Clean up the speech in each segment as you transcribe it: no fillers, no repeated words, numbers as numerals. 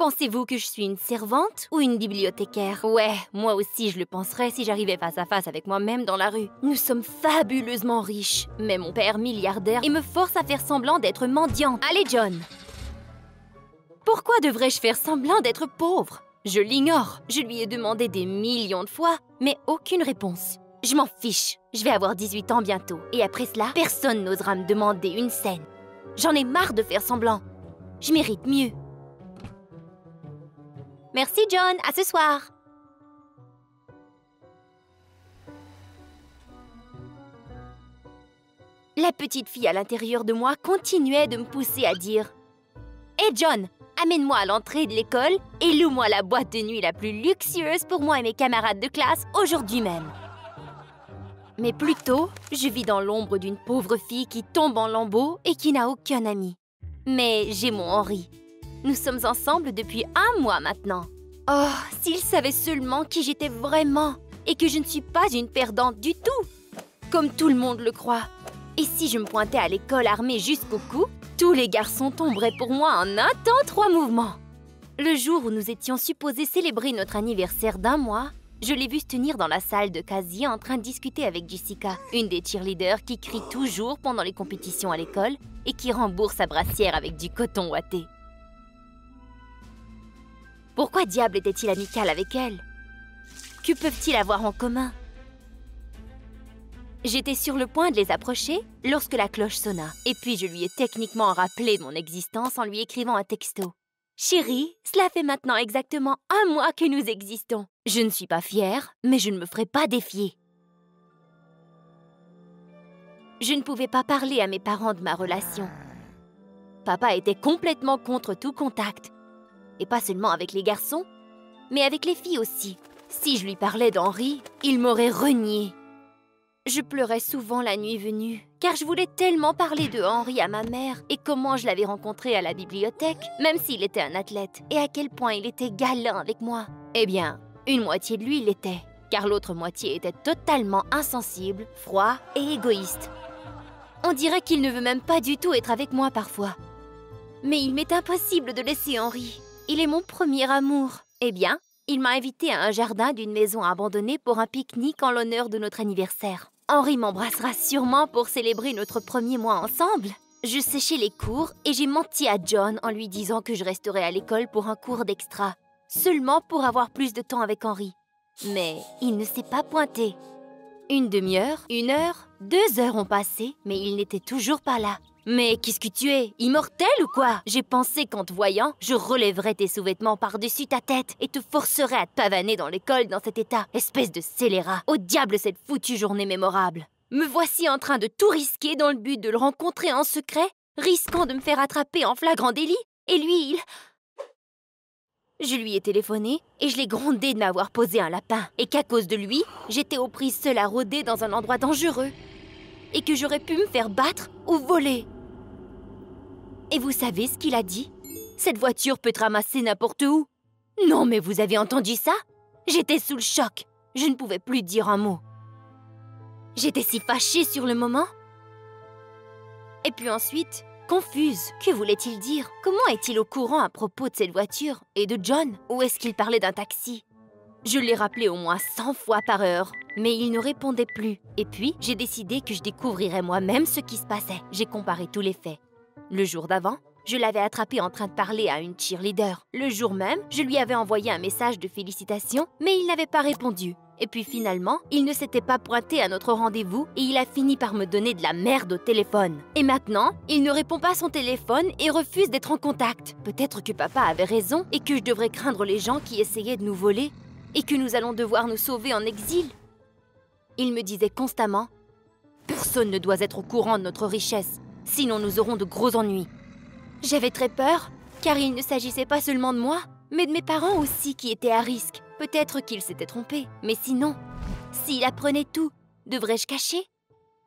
Pensez-vous que je suis une servante ou une bibliothécaire? Ouais, moi aussi je le penserais si j'arrivais face à face avec moi-même dans la rue. Nous sommes fabuleusement riches, mais mon père milliardaire et me force à faire semblant d'être mendiante. Allez John! Pourquoi devrais-je faire semblant d'être pauvre? Je l'ignore. Je lui ai demandé des millions de fois, mais aucune réponse. Je m'en fiche. Je vais avoir 18 ans bientôt. Et après cela, personne n'osera me demander une scène. J'en ai marre de faire semblant. Je mérite mieux. Merci John, à ce soir. La petite fille à l'intérieur de moi continuait de me pousser à dire « Hé John, amène-moi à l'entrée de l'école et loue-moi la boîte de nuit la plus luxueuse pour moi et mes camarades de classe aujourd'hui même. » Mais plutôt, je vis dans l'ombre d'une pauvre fille qui tombe en lambeaux et qui n'a aucun ami. Mais j'ai mon Henri. Nous sommes ensemble depuis 1 mois maintenant. Oh, s'il savait seulement qui j'étais vraiment et que je ne suis pas une perdante du tout, comme tout le monde le croit. Et si je me pointais à l'école armée jusqu'au cou, tous les garçons tomberaient pour moi en un temps 3 mouvements. Le jour où nous étions supposés célébrer notre anniversaire d'1 mois, je l'ai vu se tenir dans la salle de casier en train de discuter avec Jessica, une des cheerleaders qui crie toujours pendant les compétitions à l'école et qui rembourse sa brassière avec du coton ouaté. Pourquoi diable était-il amical avec elle? Que peuvent-ils avoir en commun? J'étais sur le point de les approcher lorsque la cloche sonna. Et puis je lui ai techniquement rappelé mon existence en lui écrivant un texto. « Chérie, cela fait maintenant exactement 1 mois que nous existons. Je ne suis pas fière, mais je ne me ferai pas défier. » Je ne pouvais pas parler à mes parents de ma relation. Papa était complètement contre tout contact. Et pas seulement avec les garçons, mais avec les filles aussi. Si je lui parlais d'Henri, il m'aurait renié. Je pleurais souvent la nuit venue, car je voulais tellement parler de Henri à ma mère et comment je l'avais rencontré à la bibliothèque, même s'il était un athlète, et à quel point il était galant avec moi. Eh bien, une moitié de lui l'était, car l'autre moitié était totalement insensible, froid et égoïste. On dirait qu'il ne veut même pas du tout être avec moi parfois. Mais il m'est impossible de laisser Henri. Il est mon premier amour. Eh bien, il m'a invité à un jardin d'une maison abandonnée pour un pique-nique en l'honneur de notre anniversaire. Henri m'embrassera sûrement pour célébrer notre 1er mois ensemble. Je séchais les cours et j'ai menti à John en lui disant que je resterais à l'école pour un cours d'extra, seulement pour avoir plus de temps avec Henri. Mais il ne s'est pas pointé. 1 demi-heure, 1 heure, 2 heures ont passé, mais il n'était toujours pas là. Mais qu'est-ce que tu es? Immortel ou quoi? J'ai pensé qu'en te voyant, je relèverais tes sous-vêtements par-dessus ta tête et te forcerais à te pavaner dans l'école dans cet état. Espèce de scélérat. Au diable cette foutue journée mémorable. Me voici en train de tout risquer dans le but de le rencontrer en secret, risquant de me faire attraper en flagrant délit. Et lui, Je lui ai téléphoné et je l'ai grondé de m'avoir posé un lapin. Et qu'à cause de lui, j'étais aux prises seule à rôder dans un endroit dangereux. Et que j'aurais pu me faire battre ou voler. Et vous savez ce qu'il a dit? Cette voiture peut te ramasser n'importe où. Non, mais vous avez entendu ça? J'étais sous le choc. Je ne pouvais plus dire un mot. J'étais si fâchée sur le moment. Et puis ensuite, confuse. Que voulait-il dire? Comment est-il au courant à propos de cette voiture? Et de John? Ou est-ce qu'il parlait d'un taxi? Je l'ai rappelé au moins 100 fois par heure, mais il ne répondait plus. Et puis, j'ai décidé que je découvrirais moi-même ce qui se passait. J'ai comparé tous les faits. Le jour d'avant, je l'avais attrapé en train de parler à une cheerleader. Le jour même, je lui avais envoyé un message de félicitations, mais il n'avait pas répondu. Et puis finalement, il ne s'était pas pointé à notre rendez-vous et il a fini par me donner de la merde au téléphone. Et maintenant, il ne répond pas à son téléphone et refuse d'être en contact. Peut-être que papa avait raison et que je devrais craindre les gens qui essayaient de nous voler et que nous allons devoir nous sauver en exil. Il me disait constamment « Personne ne doit être au courant de notre richesse, sinon nous aurons de gros ennuis. » J'avais très peur, car il ne s'agissait pas seulement de moi, mais de mes parents aussi qui étaient à risque. Peut-être qu'il s'était trompé, mais sinon, s'il apprenait tout, devrais-je cacher?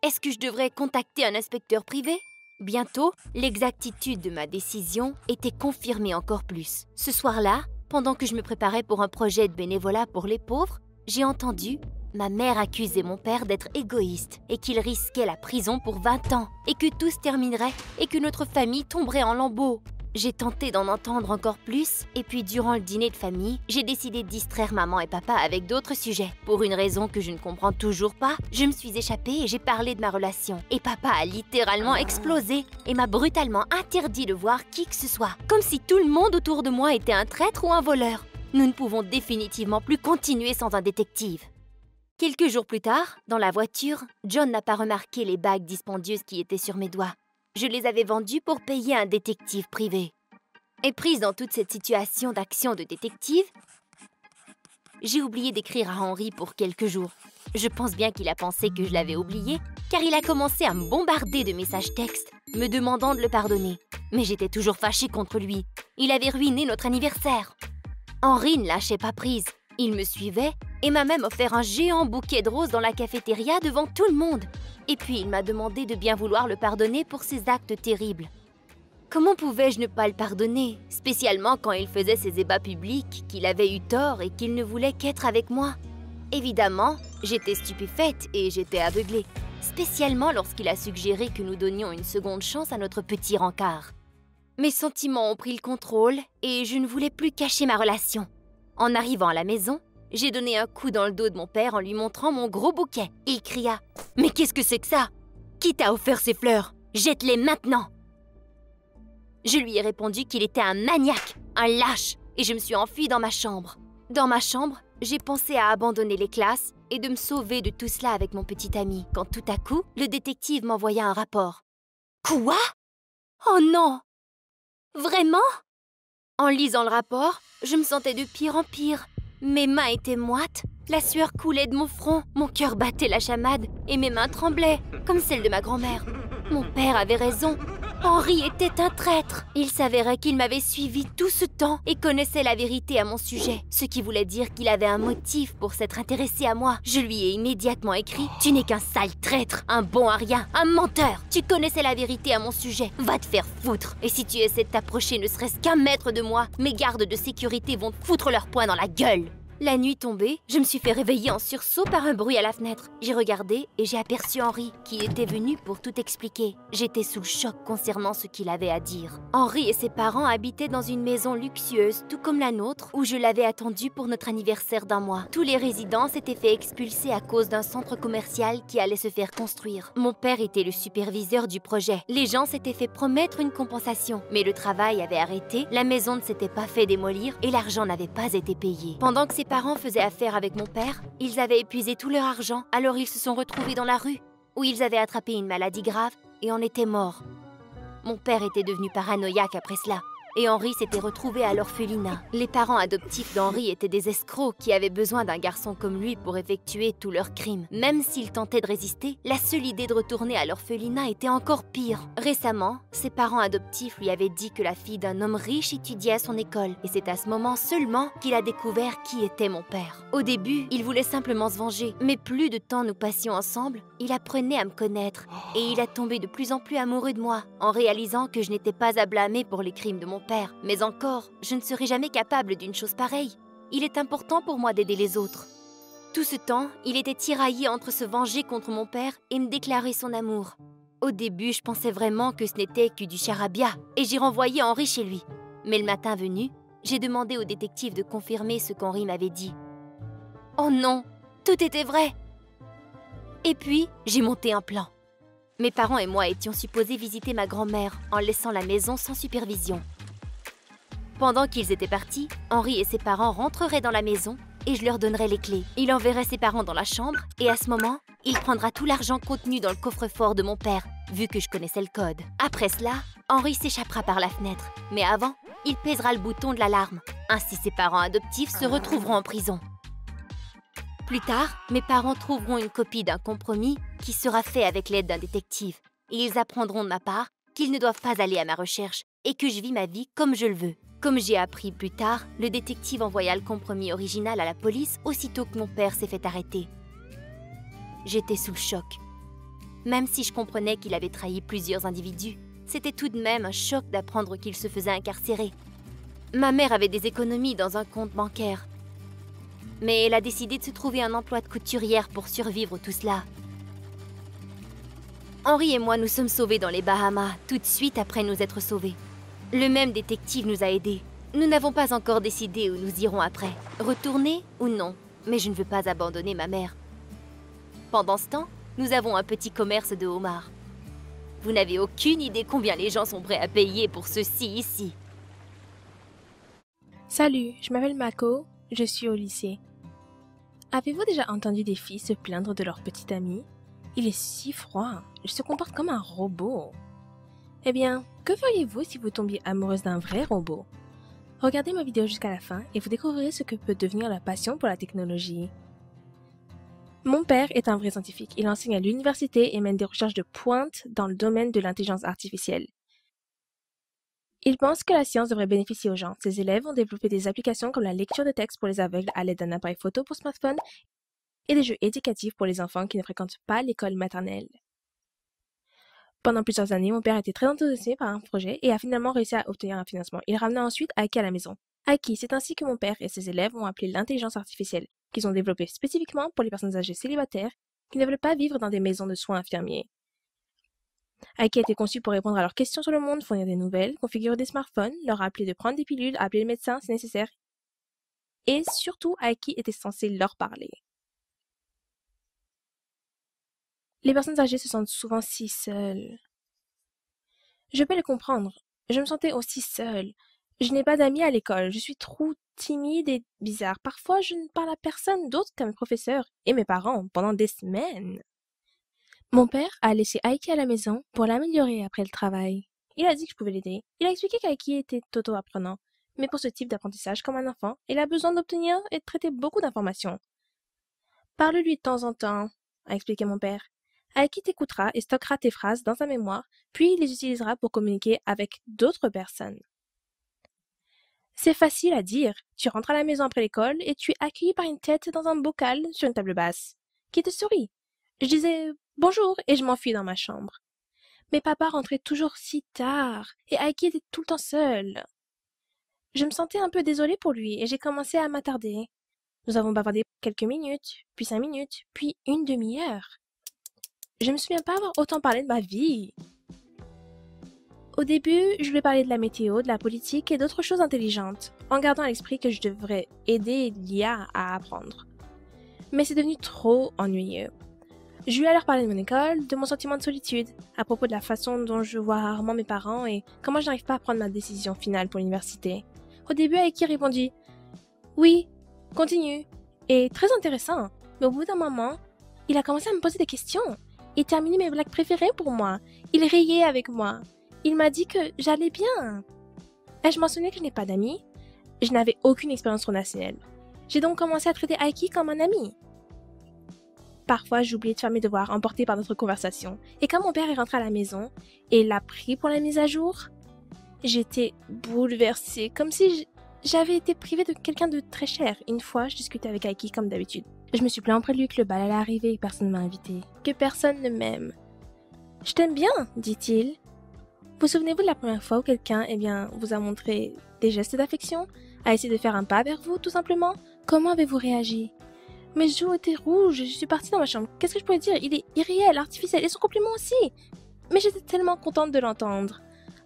Est-ce que je devrais contacter un inspecteur privé? Bientôt, l'exactitude de ma décision était confirmée encore plus. Ce soir-là, pendant que je me préparais pour un projet de bénévolat pour les pauvres, j'ai entendu ma mère accuser mon père d'être égoïste et qu'il risquait la prison pour 20 ans et que tout se terminerait et que notre famille tomberait en lambeaux. J'ai tenté d'en entendre encore plus, et puis durant le dîner de famille, j'ai décidé de distraire maman et papa avec d'autres sujets. Pour une raison que je ne comprends toujours pas, je me suis échappée et j'ai parlé de ma relation. Et papa a littéralement explosé et m'a brutalement interdit de voir qui que ce soit. Comme si tout le monde autour de moi était un traître ou un voleur. Nous ne pouvons définitivement plus continuer sans un détective. Quelques jours plus tard, dans la voiture, John n'a pas remarqué les bagues dispendieuses qui étaient sur mes doigts. Je les avais vendues pour payer un détective privé. Et prise dans toute cette situation d'action de détective, j'ai oublié d'écrire à Henry pour quelques jours. Je pense bien qu'il a pensé que je l'avais oublié, car il a commencé à me bombarder de messages textes, me demandant de le pardonner. Mais j'étais toujours fâchée contre lui. Il avait ruiné notre anniversaire. Henry ne lâchait pas prise. Il me suivait et m'a même offert un géant bouquet de roses dans la cafétéria devant tout le monde. Et puis il m'a demandé de bien vouloir le pardonner pour ses actes terribles. Comment pouvais-je ne pas le pardonner, spécialement quand il faisait ses ébats publics, qu'il avait eu tort et qu'il ne voulait qu'être avec moi? Évidemment, j'étais stupéfaite et j'étais aveuglée, spécialement lorsqu'il a suggéré que nous donnions une seconde chance à notre petit rencard. Mes sentiments ont pris le contrôle et je ne voulais plus cacher ma relation. En arrivant à la maison, j'ai donné un coup dans le dos de mon père en lui montrant mon gros bouquet. Il cria « Mais qu'est-ce que c'est que ça? Qui t'a offert ces fleurs? Jette-les maintenant !» Je lui ai répondu qu'il était un maniaque, un lâche, et je me suis enfuie dans ma chambre. Dans ma chambre, j'ai pensé à abandonner les classes et de me sauver de tout cela avec mon petit ami, quand tout à coup, le détective m'envoya un rapport. Quoi? Oh non! Vraiment? En lisant le rapport, je me sentais de pire en pire. Mes mains étaient moites, la sueur coulait de mon front, mon cœur battait la chamade et mes mains tremblaient, comme celles de ma grand-mère. Mon père avait raison. Henry était un traître. Il s'avérait qu'il m'avait suivi tout ce temps et connaissait la vérité à mon sujet, ce qui voulait dire qu'il avait un motif pour s'être intéressé à moi. Je lui ai immédiatement écrit « Tu n'es qu'un sale traître, un bon à rien, un menteur. Tu connaissais la vérité à mon sujet. Va te faire foutre. Et si tu essaies de t'approcher ne serait-ce qu'un mètre de moi, mes gardes de sécurité vont te foutre leur poing dans la gueule. » La nuit tombée, je me suis fait réveiller en sursaut par un bruit à la fenêtre. J'ai regardé et j'ai aperçu Henry, qui était venu pour tout expliquer. J'étais sous le choc concernant ce qu'il avait à dire. Henry et ses parents habitaient dans une maison luxueuse, tout comme la nôtre, où je l'avais attendu pour notre anniversaire d'1 mois. Tous les résidents s'étaient fait expulser à cause d'un centre commercial qui allait se faire construire. Mon père était le superviseur du projet. Les gens s'étaient fait promettre une compensation, mais le travail avait arrêté, la maison ne s'était pas fait démolir et l'argent n'avait pas été payé. Pendant que ses parents faisaient affaire avec mon père, ils avaient épuisé tout leur argent, alors ils se sont retrouvés dans la rue, où ils avaient attrapé une maladie grave et en étaient morts. Mon père était devenu paranoïaque après cela, et Henry s'était retrouvé à l'orphelinat. Les parents adoptifs d'Henry étaient des escrocs qui avaient besoin d'un garçon comme lui pour effectuer tous leurs crimes. Même s'il tentait de résister, la seule idée de retourner à l'orphelinat était encore pire. Récemment, ses parents adoptifs lui avaient dit que la fille d'un homme riche étudiait à son école, et c'est à ce moment seulement qu'il a découvert qui était mon père. Au début, il voulait simplement se venger, mais plus de temps nous passions ensemble, il apprenait à me connaître, et il a tombé de plus en plus amoureux de moi, en réalisant que je n'étais pas à blâmer pour les crimes de mon père. Mais encore, je ne serai jamais capable d'une chose pareille. Il est important pour moi d'aider les autres. Tout ce temps, il était tiraillé entre se venger contre mon père et me déclarer son amour. Au début, je pensais vraiment que ce n'était que du charabia, et j'ai renvoyé Henry chez lui. Mais le matin venu, j'ai demandé au détective de confirmer ce qu'Henry m'avait dit. Oh non, tout était vrai! Et puis, j'ai monté un plan. Mes parents et moi étions supposés visiter ma grand-mère en laissant la maison sans supervision. Pendant qu'ils étaient partis, Henry et ses parents rentreraient dans la maison et je leur donnerais les clés. Il enverrait ses parents dans la chambre et à ce moment, il prendra tout l'argent contenu dans le coffre-fort de mon père, vu que je connaissais le code. Après cela, Henry s'échappera par la fenêtre. Mais avant, il pèsera le bouton de l'alarme. Ainsi, ses parents adoptifs se retrouveront en prison. Plus tard, mes parents trouveront une copie d'un compromis qui sera fait avec l'aide d'un détective. Et ils apprendront de ma part qu'ils ne doivent pas aller à ma recherche et que je vis ma vie comme je le veux. Comme j'ai appris plus tard, le détective envoya le compromis original à la police aussitôt que mon père s'est fait arrêter. J'étais sous le choc. Même si je comprenais qu'il avait trahi plusieurs individus, c'était tout de même un choc d'apprendre qu'il se faisait incarcérer. Ma mère avait des économies dans un compte bancaire. Mais elle a décidé de se trouver un emploi de couturière pour survivre tout cela. Henry et moi nous sommes sauvés dans les Bahamas, tout de suite après nous être sauvés. Le même détective nous a aidés. Nous n'avons pas encore décidé où nous irons après. Retourner ou non, mais je ne veux pas abandonner ma mère. Pendant ce temps, nous avons un petit commerce de homards. Vous n'avez aucune idée combien les gens sont prêts à payer pour ceci ici. Salut, je m'appelle Mako, je suis au lycée. Avez-vous déjà entendu des filles se plaindre de leur petite amie? Il est si froid, elle se comporte comme un robot. Eh bien, que feriez-vous si vous tombiez amoureuse d'un vrai robot? Regardez ma vidéo jusqu'à la fin et vous découvrirez ce que peut devenir la passion pour la technologie. Mon père est un vrai scientifique. Il enseigne à l'université et mène des recherches de pointe dans le domaine de l'intelligence artificielle. Il pense que la science devrait bénéficier aux gens. Ses élèves ont développé des applications comme la lecture de texte pour les aveugles à l'aide d'un appareil photo pour smartphone et des jeux éducatifs pour les enfants qui ne fréquentent pas l'école maternelle. Pendant plusieurs années, mon père était très enthousiasmé par un projet et a finalement réussi à obtenir un financement. Il ramena ensuite Aiki à la maison. Aiki, c'est ainsi que mon père et ses élèves ont appelé l'intelligence artificielle, qu'ils ont développée spécifiquement pour les personnes âgées célibataires qui ne veulent pas vivre dans des maisons de soins infirmiers. Aiki a été conçu pour répondre à leurs questions sur le monde, fournir des nouvelles, configurer des smartphones, leur rappeler de prendre des pilules, appeler le médecin si nécessaire. Et surtout, Aiki était censé leur parler. Les personnes âgées se sentent souvent si seules. Je peux les comprendre. Je me sentais aussi seule. Je n'ai pas d'amis à l'école. Je suis trop timide et bizarre. Parfois, je ne parle à personne d'autre qu'à mes professeurs et mes parents pendant des semaines. Mon père a laissé Aiki à la maison pour l'améliorer après le travail. Il a dit que je pouvais l'aider. Il a expliqué qu'Aiki était auto-apprenant. Mais pour ce type d'apprentissage comme un enfant, il a besoin d'obtenir et de traiter beaucoup d'informations. Parle-lui de temps en temps, a expliqué mon père. Aiki t'écoutera et stockera tes phrases dans sa mémoire, puis il les utilisera pour communiquer avec d'autres personnes. C'est facile à dire. Tu rentres à la maison après l'école et tu es accueilli par une tête dans un bocal sur une table basse, qui te sourit. Je disais bonjour et je m'enfuis dans ma chambre. Mais papa rentrait toujours si tard et Aiki était tout le temps seul. Je me sentais un peu désolée pour lui et j'ai commencé à m'attarder. Nous avons bavardé quelques minutes, puis 5 minutes, puis une demi-heure. Je me souviens pas avoir autant parlé de ma vie. Au début, je lui ai parlé de la météo, de la politique et d'autres choses intelligentes, en gardant à l'esprit que je devrais aider l'IA à apprendre. Mais c'est devenu trop ennuyeux. Je lui ai alors parlé de mon école, de mon sentiment de solitude, à propos de la façon dont je vois rarement mes parents et comment je n'arrive pas à prendre ma décision finale pour l'université. Au début, Aiki répondit « Oui, continue », et très intéressant, mais au bout d'un moment, il a commencé à me poser des questions. Il terminait mes blagues préférées pour moi. Il riait avec moi. Il m'a dit que j'allais bien. Ai-je mentionné que je n'ai pas d'amis? Je n'avais aucune expérience relationnelle. J'ai donc commencé à traiter Aiki comme un ami. Parfois, j'oubliais de faire mes devoirs, emportés par notre conversation. Et quand mon père est rentré à la maison et l'a pris pour la mise à jour, j'étais bouleversée, comme si j'avais été privée de quelqu'un de très cher. Une fois, je discutais avec Aiki comme d'habitude. Je me suis plaint auprès de lui que le bal allait arriver et que personne ne m'a invité, que personne ne m'aime. « Je t'aime bien, dit-il. Vous souvenez-vous de la première fois où quelqu'un, vous a montré des gestes d'affection, a essayé de faire un pas vers vous, tout simplement? Comment avez-vous réagi? Mes joues étaient rouges, je suis partie dans ma chambre. Qu'est-ce que je pouvais dire? Il est irréel, artificiel, et son compliment aussi. Mais j'étais tellement contente de l'entendre.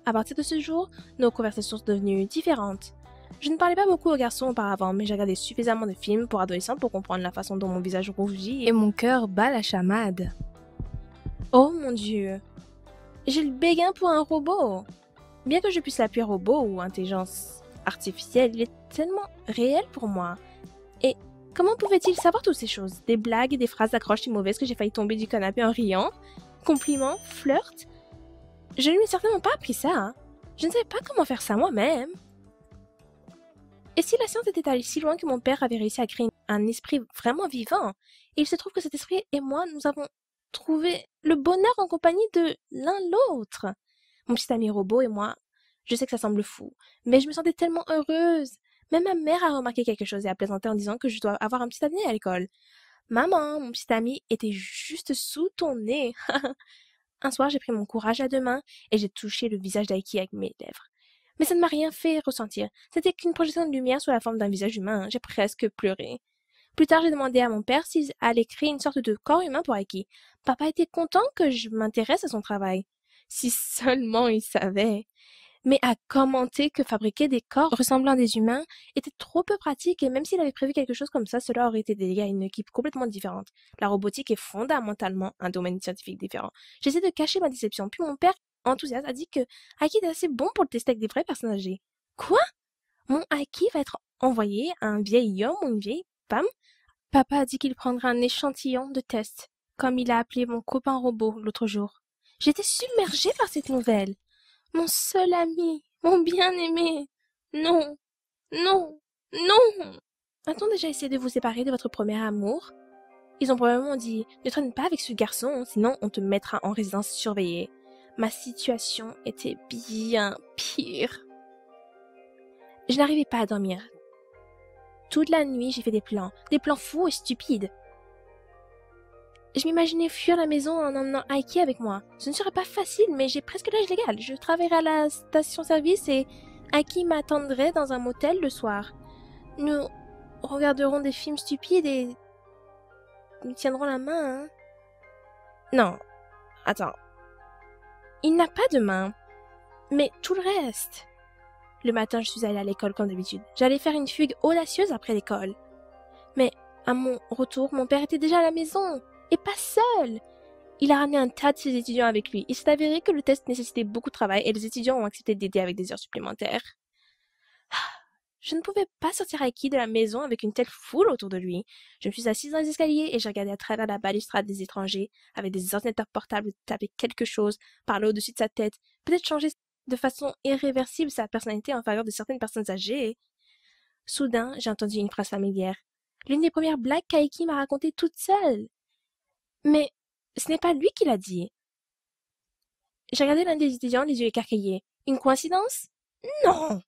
À partir de ce jour, nos conversations sont devenues différentes. Je ne parlais pas beaucoup aux garçons auparavant, mais j'ai regardé suffisamment de films pour adolescents pour comprendre la façon dont mon visage rougit et mon cœur bat la chamade. Oh mon Dieu! J'ai le béguin pour un robot! Bien que je puisse l'appeler robot ou intelligence artificielle, il est tellement réel pour moi. Et comment pouvait-il savoir toutes ces choses? Des blagues et des phrases d'accroche si mauvaises que j'ai failli tomber du canapé en riant? Compliments? Flirts? Je ne lui ai certainement pas appris ça. Hein. Je ne savais pas comment faire ça moi-même. Et si la science était allée si loin que mon père avait réussi à créer un esprit vraiment vivant, et il se trouve que cet esprit et moi, nous avons trouvé le bonheur en compagnie de l'un l'autre. Mon petit ami robot et moi, je sais que ça semble fou, mais je me sentais tellement heureuse. Même ma mère a remarqué quelque chose et a plaisanté en disant que je dois avoir un petit avenir à l'école. Maman, mon petit ami était juste sous ton nez. Un soir, j'ai pris mon courage à deux mains et j'ai touché le visage d'Aiki avec mes lèvres. Mais ça ne m'a rien fait ressentir. C'était qu'une projection de lumière sous la forme d'un visage humain. J'ai presque pleuré. Plus tard, j'ai demandé à mon père s'il allait créer une sorte de corps humain pour Aiki. Papa était content que je m'intéresse à son travail. Si seulement il savait. mais a commenté que fabriquer des corps ressemblant à des humains était trop peu pratique et même s'il avait prévu quelque chose comme ça, cela aurait été délégué à une équipe complètement différente. La robotique est fondamentalement un domaine scientifique différent. J'essaie de cacher ma déception, puis mon père, enthousiaste, a dit que Aiki était assez bon pour le tester avec des vraies personnes âgées. Quoi? Mon Aiki va être envoyé à un vieil homme ou une vieille femme? Papa a dit qu'il prendra un échantillon de test, comme il a appelé mon copain robot l'autre jour. J'étais submergée par cette nouvelle. Mon seul ami, mon bien-aimé. Non, non, non. A-t-on déjà essayé de vous séparer de votre premier amour? Ils ont probablement dit, ne traîne pas avec ce garçon, sinon on te mettra en résidence surveillée. Ma situation était bien pire. Je n'arrivais pas à dormir. Toute la nuit, j'ai fait des plans fous et stupides. Je m'imaginais fuir la maison en emmenant Aiki avec moi. Ce ne serait pas facile, mais j'ai presque l'âge légal. Je travaillerai à la station-service et Aiki m'attendrait dans un motel le soir. Nous regarderons des films stupides et nous tiendrons la main. Hein? Non, attends. Il n'a pas de main, mais tout le reste. Le matin, je suis allée à l'école comme d'habitude. J'allais faire une fugue audacieuse après l'école. Mais à mon retour, mon père était déjà à la maison. Et pas seul. Il a ramené un tas de ses étudiants avec lui. Il s'est avéré que le test nécessitait beaucoup de travail et les étudiants ont accepté d'aider avec des heures supplémentaires. Je ne pouvais pas sortir Aiki de la maison avec une telle foule autour de lui. Je me suis assise dans les escaliers et j'ai regardé à travers la balustrade des étrangers avec des ordinateurs portables taper quelque chose, parler au-dessus de sa tête, peut-être changer de façon irréversible sa personnalité en faveur de certaines personnes âgées. Soudain, j'ai entendu une phrase familière. L'une des premières blagues qu'Aiki m'a racontées toute seule. Mais ce n'est pas lui qui l'a dit. J'ai regardé l'un des étudiants les yeux écarquillés. Une coïncidence? Non!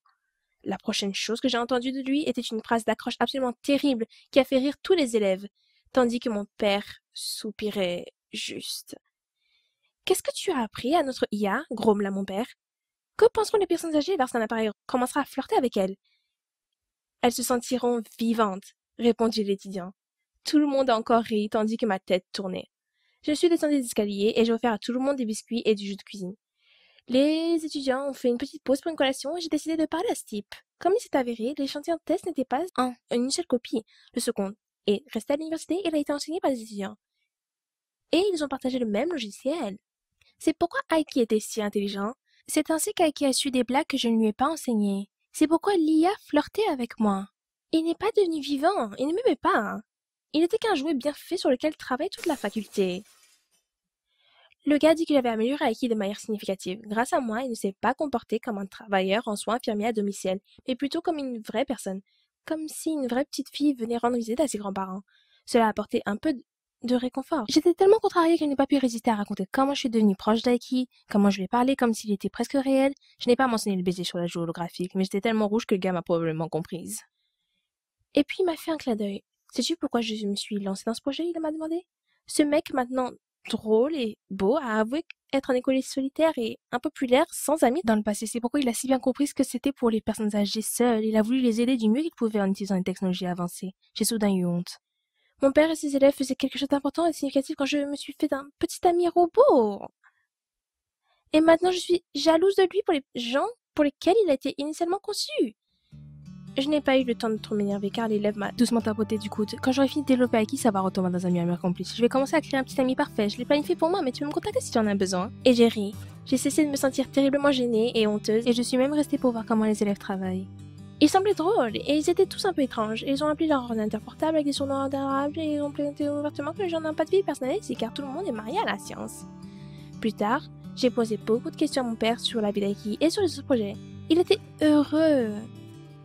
La prochaine chose que j'ai entendue de lui était une phrase d'accroche absolument terrible qui a fait rire tous les élèves, tandis que mon père soupirait juste. Qu'est-ce que tu as appris à notre IA? Grommela mon père. Que penseront les personnes âgées lorsqu'un appareil commencera à flirter avec elles? Elles se sentiront vivantes, répondit l'étudiant. Tout le monde a encore ri tandis que ma tête tournait. Je suis descendue des escaliers et j'ai offert à tout le monde des biscuits et du jus de cuisine. Les étudiants ont fait une petite pause pour une collation et j'ai décidé de parler à ce type. Comme il s'est avéré, l'échantillon de test n'était pas en une seule copie. Le second est resté à l'université et il a été enseigné par les étudiants. Et ils ont partagé le même logiciel. C'est pourquoi Aiki était si intelligent. C'est ainsi qu'Aiki a su des blagues que je ne lui ai pas enseignées. C'est pourquoi l'IA flirtait avec moi. Il n'est pas devenu vivant, il ne m'aimait pas. Il n'était qu'un jouet bien fait sur lequel travaille toute la faculté. Le gars dit qu'il avait amélioré Aiki de manière significative. Grâce à moi, il ne s'est pas comporté comme un travailleur en soins infirmiers à domicile, mais plutôt comme une vraie personne. Comme si une vraie petite fille venait rendre visite à ses grands-parents. Cela a apporté un peu de réconfort. J'étais tellement contrariée que je n'ai pas pu résister à raconter comment je suis devenue proche d'Aiki, comment je lui ai parlé comme s'il était presque réel. Je n'ai pas mentionné le baiser sur la joue holographique, mais j'étais tellement rouge que le gars m'a probablement comprise. Et puis il m'a fait un clin d'œil. Sais-tu pourquoi je me suis lancée dans ce projet? Il m'a demandé. Ce mec maintenant drôle et beau a avoué être un écologiste solitaire et impopulaire sans amis dans le passé. C'est pourquoi il a si bien compris ce que c'était pour les personnes âgées seules. Il a voulu les aider du mieux qu'il pouvait en utilisant les technologies avancées. J'ai soudain eu honte. Mon père et ses élèves faisaient quelque chose d'important et de significatif quand je me suis fait d'un petit ami robot. Et maintenant je suis jalouse de lui pour les gens pour lesquels il a été initialement conçu. Je n'ai pas eu le temps de trop m'énerver car l'élève m'a doucement tapoté du coude. Quand j'aurai fini de développer Aiki, ça va retomber dans un murmure complice. Je vais commencer à créer un petit ami parfait. Je l'ai planifié pour moi, mais tu peux me contacter si tu en as besoin. Et j'ai ri. J'ai cessé de me sentir terriblement gênée et honteuse et je suis même restée pour voir comment les élèves travaillent. Ils semblaient drôles et ils étaient tous un peu étranges. Ils ont appelé leur ordinateur portable avec des surnoms adorables et ils ont présenté ouvertement que les gens n'ont pas de vie personnelle ici car tout le monde est marié à la science. Plus tard, j'ai posé beaucoup de questions à mon père sur la vie d'Aiki et sur les autres projets. Il était heureux.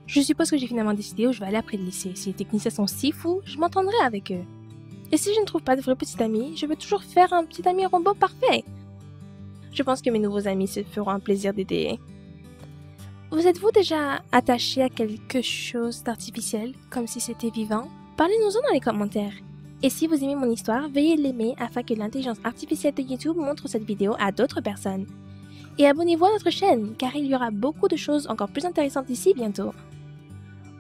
Je suppose que j'ai finalement décidé où je vais aller après le lycée. Si les techniciens sont si fous, je m'entendrai avec eux. Et si je ne trouve pas de vrai petit ami, je veux toujours faire un petit ami robot parfait. Je pense que mes nouveaux amis se feront un plaisir d'aider. Vous êtes-vous déjà attaché à quelque chose d'artificiel, comme si c'était vivant? Parlez-nous-en dans les commentaires. Et si vous aimez mon histoire, veuillez l'aimer afin que l'intelligence artificielle de YouTube montre cette vidéo à d'autres personnes. Et abonnez-vous à notre chaîne, car il y aura beaucoup de choses encore plus intéressantes ici bientôt.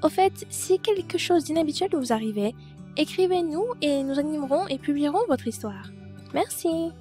Au fait, si quelque chose d'inhabituel vous arrivait, écrivez-nous et nous animerons et publierons votre histoire. Merci!